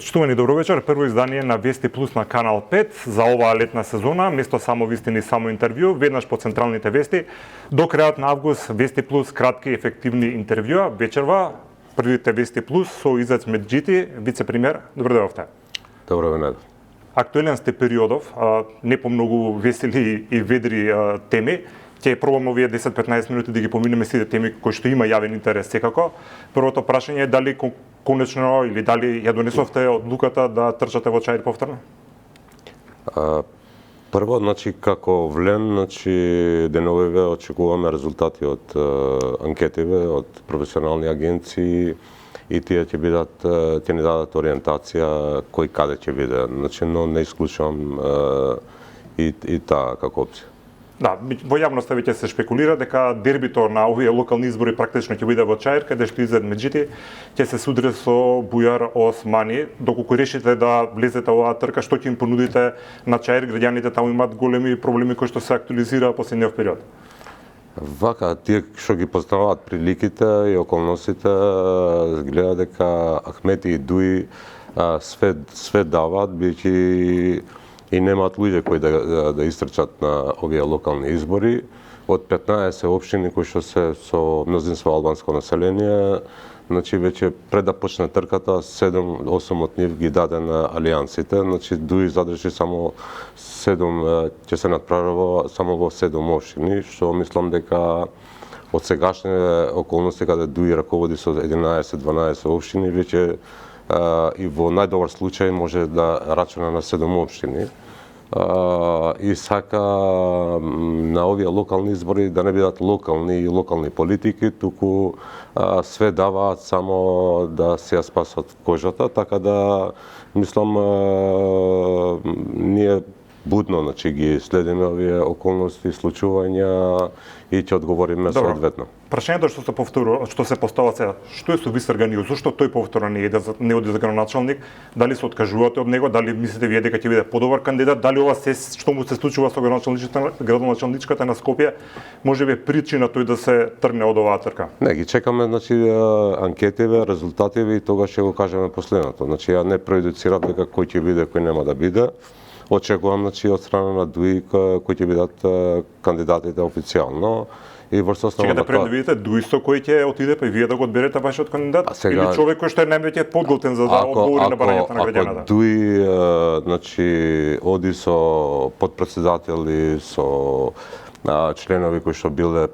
Почитувани, добро вечер. Прво издание на Вести Плюс на Канал 5 за оваа летна сезона, место само вистини, само интервју, веднаш по централните вести. До крајот на август Вести Плюс кратки и ефективни интервјуа. Вечерва првите Вести Плюс со Изац Медџити, вице-премиер. Добро дојдовте. Добро ве. Актуелен сте периодов, не по многу весели и ведри теми. Ќе пробаме овие 10-15 минути да ги поминеме сите теми кои што има јавен интерес секако. Првото прашање е дали конечно или дали ја донесовте одлуката да трчате во Чаир повторно? Прво, како влен, деновиве очекуваме резултати од анкетиве, од професионални агенции и тие ќе ни дадат ориентација кој каде ќе биде. Но не исклучувам и таа како опција. Да, во јавноста веќе се шпекулира дека дербито на овие локални избори практично ќе биде во Чаир, каде што Изац Медџити ќе се судре со Бујар Османи. Доколку решите да влезете во оваа трка, што ќе им понудите на Чаир? Граѓаните таму имаат големи проблеми кои што се актуализираа последниот период. Вака, тие што ги познаваат приликите и околностите, гледа дека Ахмети и Дуи све даваат, бидејќи и немаат луѓе кои да истрчат на овие локални избори. Од 15 општини кои што се со мнозинство албанско население, веќе пред да почне трката, 7-8 од нив ги даде на алијансите, Дуи задржи само 7, ќе се натпреварува само во 7 општини, што мислам дека од сегашните околности каде Дуи раководи со 11-12 општини, веќе и во најдобар случај може да рачуна на 7 општини. И сака на овие локални избори да не бидат локални политики, туку све даваат само да се ја спасат кожата, така да мислам ние будно ги следиме овие околности, случувања и ќе одговориме соодветно. Прашањето што се постава сега, што е со Висер Ганију, зошто тој повторно не оди за градоначалник, дали се откажувате од него, дали мислите вие дека ќе биде подобар кандидат, дали ова се што му се случува со градоначалничката на Скопје, можеби причина тој да се тргне од оваа трка? Не, ги чекаме анкетиве, резултативе и тогаш ќе го кажеме последното. Ја не прејудицирам дека кој ќе биде, кој нема да биде. Очекувам од страна на Дуи кои ќе бидат кандидатите официјално и врз основа на тоа. Чекате пред да видите Дуи со кој ќе отиде, па и вие да го одберете вашиот кандидат? Или човек кој што е највеќе подготвен за да одговори на барањата на граѓаната? Ако Дуи оди со подпредседатели, со членови кои што биле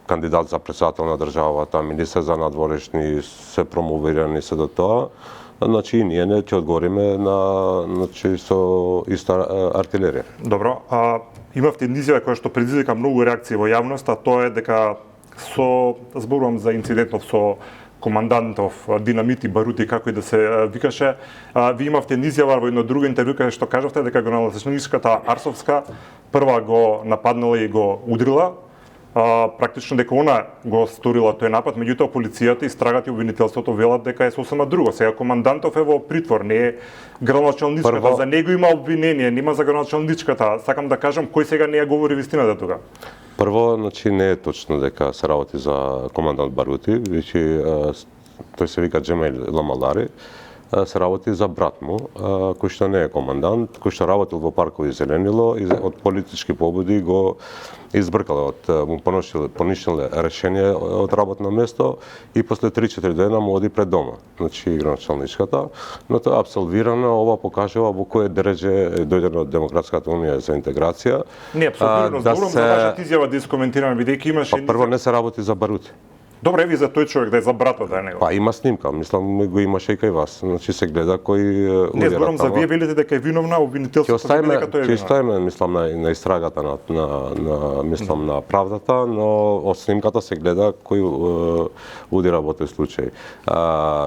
кандидат за председател на државата, министер за надворешни, се промовирани се до тоа, и ние не ќе одговориме со иста артилерија. Добро, имавте изјава која што предизвика многу реакции во јавноста, тоа е дека зборувам за инцидентов со командантов динамити, барути, како и да се викаше, ви имавте изјава во едно друго интервју каде што кажавте дека градоначалничката Арсовска прва го нападнала и го удрила, практично дека она го сторила тој напад, меѓутоа полицијата, истрагата и обвинителството велат дека е сосема друго. Сега командантов е во притвор, не е градоначалничката, за него има обвинение, нема за градоначалничката. Сакам да кажам кој сега не ја говори вистината тука. Прво, не е точно дека се работи за командант Барути, веќе тој се вика Џемаил Ламалари, се работи за брат му, кој што не е командант, кој што работил во паркови Зеленило и од политички побуди го избркале, му понишиле решение од работно место и после 3-4 дена му оди пред дома, градоначалничката, но тоа е апсолвирано, ова покажува во кое дереже дојде од Демократската унија за интеграција. Не, апсолвирано, зборувам за вашата изјава да искоментираме, бидејќи имаше... Прво не се работи за Барути. Добре, ви за тој човек да е за братот да е него. Има снимка, мислам го имаше и кај вас. Се гледа кој не зборам за вие велите дека е виновна обвинителството дека тој е виновна. Ќе оставиме мислам на истрагата на правдата, но од снимката се гледа кој удира во тој случај.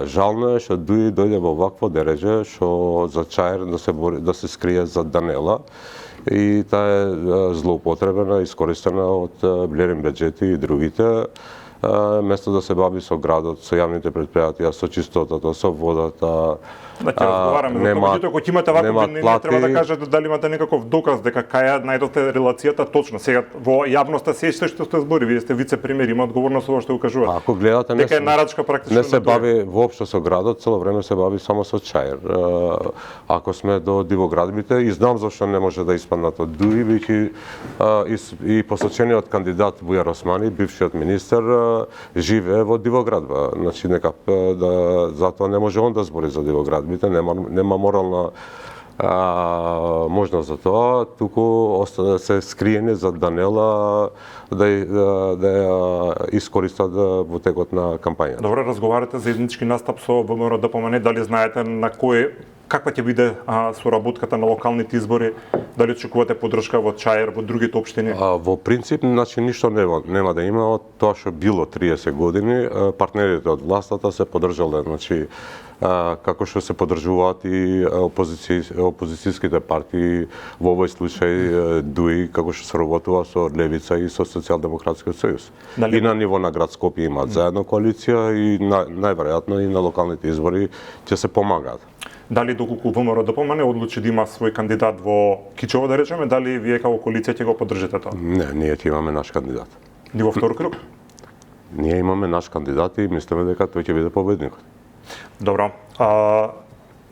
Жално е што Дуи дојде во вакво дереже што за Чаир да се скрие за Данела и таа е злоупотребена, искористена од Блерин Беџети и другите. место да се бави со градот, со јавните предпријатија, со чистотата, со водата. Да ќе разговараме за тоа, меѓутоа кога имате вакво обвинение, треба да кажете дали имате некаков доказ дека кај најдовте релацијата точно. Сега во јавноста се што сте збори, вие сте вице-премиер, има одговорност ова што го кажувате. Ако гледате, дека е нарачка практично. Не се бави воопшто со градот, цело време се бави само со чаир. Ако сме до дивоградбите, и знам зашто не може да испаднат од ДУИ, бидејќи и посочениот кандидат Бујар Османи, бившиот министер, живее во дивоградба. Значи нека затоа не може он да збори за дивоградбите, нема морална можност за тоа, туку се скриени за Данела да ја искористат во текот на кампањата. Добре, разговарате за еднички настап со ВМРО ДПМН, дали знаете на каква ќе биде соработката на локалните избори, дали очекувате поддршка во Чаир, во другите општини? Во принцип, значи ништо нема да има од тоа што било 30 години. Партнерите од властата се поддржале, значи како што се поддржуваат и опозицијските партии, во овој случај ДУИ, како што соработува со Левица и со Социјалдемократскиот сојуз. И на ниво на град Скопје имаат заедно коалиција и најверојатно и на локалните избори ќе се помагаат. Дали доколку ВМРО ДПМН одлучи да има свој кандидат во Кичево, да речеме, дали вие како коалиција ќе го поддржите тоа? Не, ние ќе имаме наш кандидат. И во втор круг? Ние имаме наш кандидат и мислиме дека тој ќе биде победникот. Добро.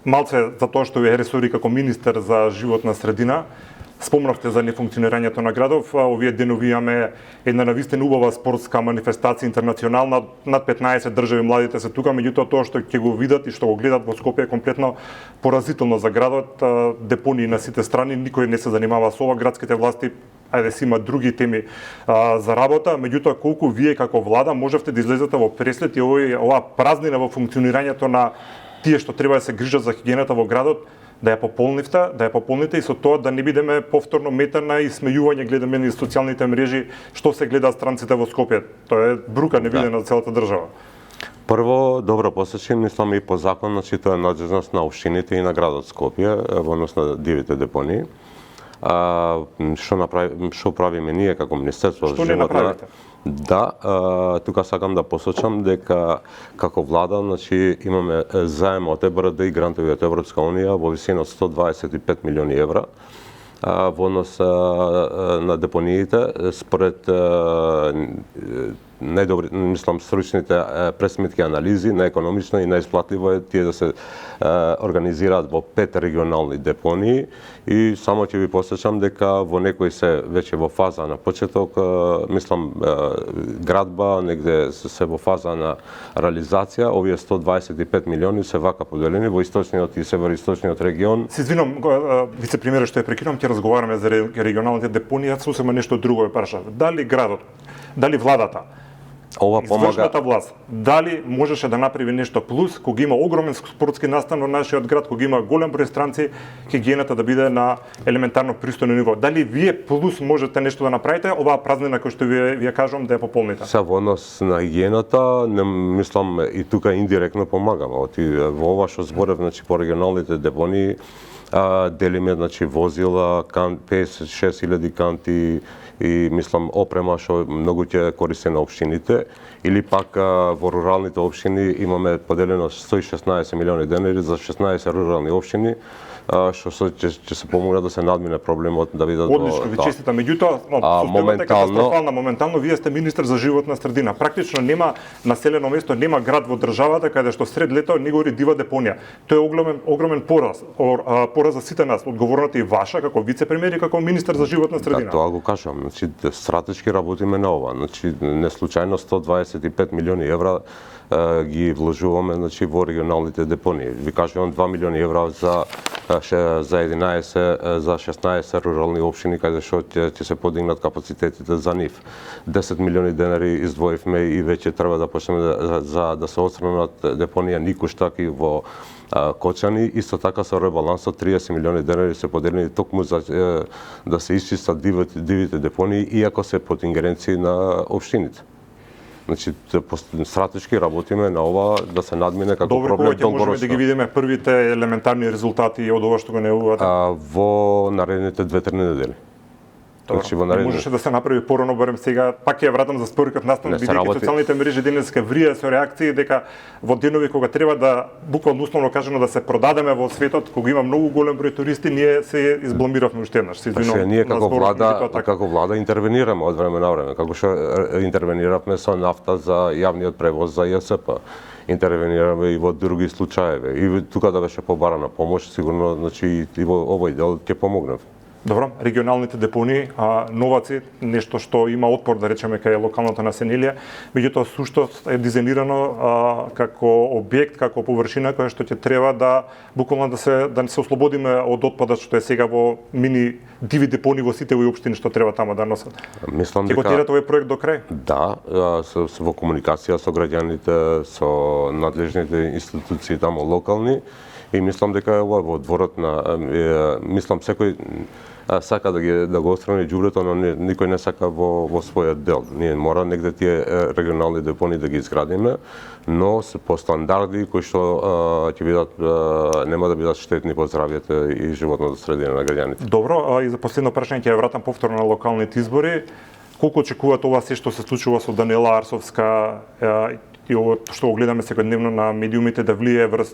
Малце за тоа што ви е ресори како министер за животна средина, спомнавте за нефункционирањето на градов. Овие денови имаме една навистина убава спортска манифестација интернационална, над 15 држави младите се тука, меѓутоа тоа што ќе го видат и што го гледат во Скопје е комплетно поразително за градот, депонии на сите страни, никој не се занимава со ова, градските власти ајде си има други теми за работа, меѓутоа колку вие како влада можевте да излезете во преслед и оваа празнина во функционирањето на тие што треба да се грижат за хигиената во градот, да ја пополните и со тоа да не бидеме повторно мета на исмејување, гледаме на социјалните мрежи што се гледаат странците во Скопје. Тоа е брука невидена за целата држава. Прво, добро посечи, мислам и по закон, значи тоа е надлежност на општините и на градот Скопје во однос на дивите депонии. Што правиме ние како Министерство за животна? Да, тука сакам да посочам дека како влада, значи имаме заем од ЕБРД и грантови од Европска унија во висина од 125 милиони евра во однос на депониите според најдобри, мислам, стручните пресметки анализи на економично и најисплатливо е тие да се организираат во 5 регионални депонии и само ќе ви посечам дека во некои се веќе во фаза на почеток, мислам градба, негде се во фаза на реализација, овие 125 милиони се вака поделени во источниот и североисточниот регион. Се извинам, вице-премиерот што ја прекинувам, ќе разговараме за регионалните депонии, јас сосема нешто друго е прашав. Дали градот, дали владата, извршната власт, дали можеше да направи нешто плюс, кога има огромен спортски настан во нашиот град, кога има голем број странци, хигиената да биде на елементарно пристојно ниво. Дали вие плюс можете нешто да направите, оваа празнина кој што вие кажам да ја пополните? Се во однос на хигиената, не мислам и тука индиректно помагаме. Во ова што зборев, значи по регионалните депонии, делиме, значи возила, 56.000 канти и мислам опрема што многу ќе користи на општините, или пак во руралните општини имаме поделено 116 милиони денари за 16 рурални општини, што ќе се помогне да се надмине проблемот да видат. Одлично, ви честитам. Меѓутоа, состојбата е катастрофална. Моментално вие сте министер за животна средина. Практично нема населено место, нема град во државата каде што сред лето не гори дива депонија. Тоа е огромен пораз. Пораз за сите нас. Одговорната и ваша како вице-премиер и како министер за животна средина. Да, тоа го кажам. Значи стратешки работиме на ова. Значи не случајно 125 милиони евра ги вложуваме, значи во регионалните депонии. Ви кажувам 2 милиони евра за 16 рурални општини каде што ќе се подигнат капацитетите за нив. 10 милиони денари издвоивме и веќе треба да почнеме да се отстранат депонија Никуштак и во Кочани, исто така со ребалансот 30 милиони денари се поделени токму за да се исчистат дивите депонии, иако се под ингеренции на општините. Значи, стратешки работиме на ова да се надмине како проблем долгороčno. Можеме да ги видиме првите елементарни резултати од ова што го најавувате? Во наредните 2-3 недели. Значи во наредни Можеше да се направи порано, барем сега, пак ја вратам за спорикот настан, Не се бидејќи работи. социјалните мрежи денеска врија со реакции дека во денови кога треба да буквално условно кажано да се продадеме во светот, кога има многу голем број туристи, ние се избламиравме уште еднаш. Се извинувам. ние на зборот, меѓутоа така. како влада интервенираме од време на време, како што интервениравме со нафта за јавниот превоз за ЈСП. Интервенираме и во други случаеви. И тука да беше побарана помош, сигурно, значи и во овој дел ќе помогнев. Добро, регионалните депонии, новаци, нешто што има отпор, да речеме, кај локалното население, меѓутоа сушто е дизајнирано како објект, како површина која што ќе треба да буквално да се ослободиме од отпадот што е сега во мини диви депонии во сите овие општини што треба тама да носат. Мислам Ќе го терате овој проект до крај? Да, во комуникација со граѓаните, со надлежните институции тамо локални, и мислам дека во дворот на мислам секој сака да го отстрани ѓубрето, но никој не сака во својот дел. Ние мора негде тие регионални депонии да ги изградиме, но по стандарди кои што ќе бидат нема да бидат штетни по здравјето и животната средина на граѓаните. Добро, и за последно прашање ќе ја вратам повторно на локалните избори. Колку очекувате ова се што се случува со Даниела Арсовска и ово што го гледаме секојдневно на медиумите да влие врз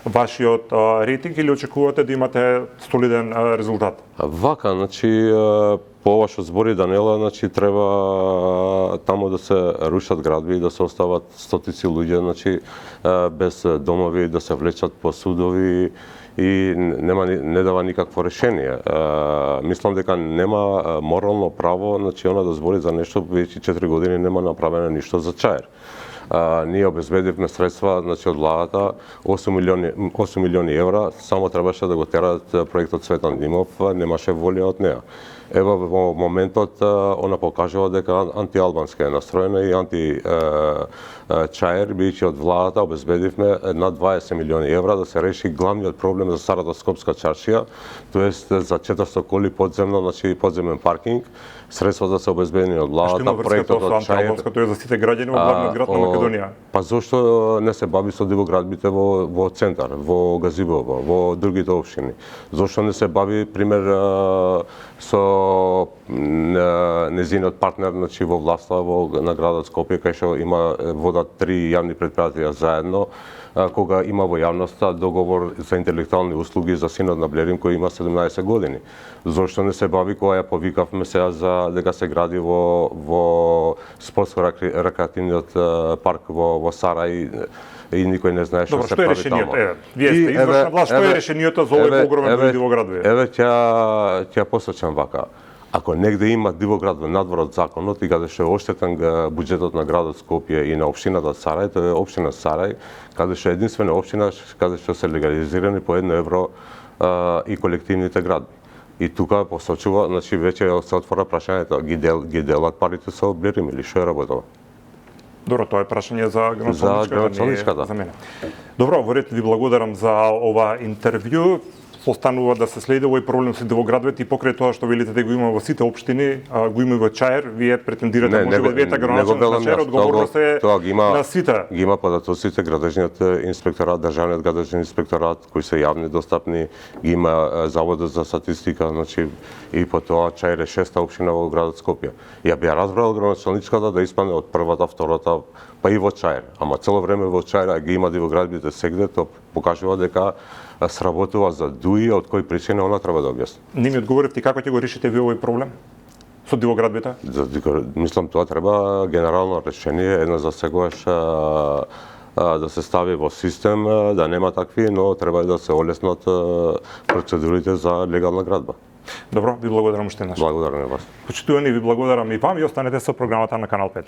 вашиот рейтинг, или очекувате да имате солиден резултат? Вака, значи по ова што збори Даниела, значи треба таму да се рушат градби и да се остават стотици луѓе, значи без домови, да се влечат по судови и не дава никакво решение. Мислам дека нема морално право, значи она да збори за нешто, веќе 4 години нема направено ништо за Чаир. Ние обезбедивме средства, значи од владата 8 милиони евра, само требаше да го терат проектот Цветан Димов, немаше волја од неа. Ева во моментот она покажува дека антиалбански е настроена и античаир, бидејќи од владата обезбедивме над 20 милиони евра да се реши главниот проблем за старата Скопска чаршија, тоест за 400 коли подземно, значи подземен паркинг, средствата се обезбедени од владата, проектот од Чаир. Тоа е за сите граѓани во главниот град на Македонија. Па зошто не се бави со дивоградбите во центар, во Газибово, во другите општини? Зошто не се бави, пример, со незиниот партнер, значи во власта на градот Скопје, кај што водат 3 јавни предпријатија заедно, кога има во јавноста договор за интелектуални услуги за синот на Блерин кој има 17 години. Зошто не се бави кога ја повикавме сега за дека се гради во спортско-рекреативниот парк во Сарај и никој не знае што се прави таму. Вие сте извршна власт, што е решението за овој огромен број дивоградови? Еве ќе посочам вака. Ако негде има дивоград надвор од законот и каде што е оштетен буџетот на градот Скопје и на општината Сарај, тоа е општина Сарај, каде што е единствена општина каде што се легализирани по 1 евро и колективните градби. И тука посочува, значи веќе се отвора прашањето, ги делат парите со Блерим или што е работава? Добро, тоа е прашање за граначалничката, за мене. Добро, во ред ви благодарам за ова интервју. Останува да се следи овој проблем со дивоградбите и покрај тоа што велите да го има во сите општини, го има во Чаир, вие претендирате може да бидете граначалник на Чаир, одговорност е на сите. Ги има податоците, градежниот инспекторат, државниот градежен инспекторат, кои се јавни достапни, ги има Заводот за статистика, значи и по тоа Чаир е 6-та општина во градот Скопје. Ја би ја разбрал граначалничката да испадне од првата, втората, па и во Чаир. Ама цело време во Чаир ги има дивоградбите сегде, тоа покажува дека сработува за ДУИ, од кој причина она треба да објасни. Не ми одговоривте како ќе го решите ви овој проблем со дивоградбите? Мислам тоа треба генерално решение, една за секогаш да се стави во систем, да нема такви, но треба да се олеснат процедурите за легална градба. Добро, ви благодарам уште еднаш. Благодарам и вас. Почитувани, ви благодарам и вам и останете со програмата на Канал 5.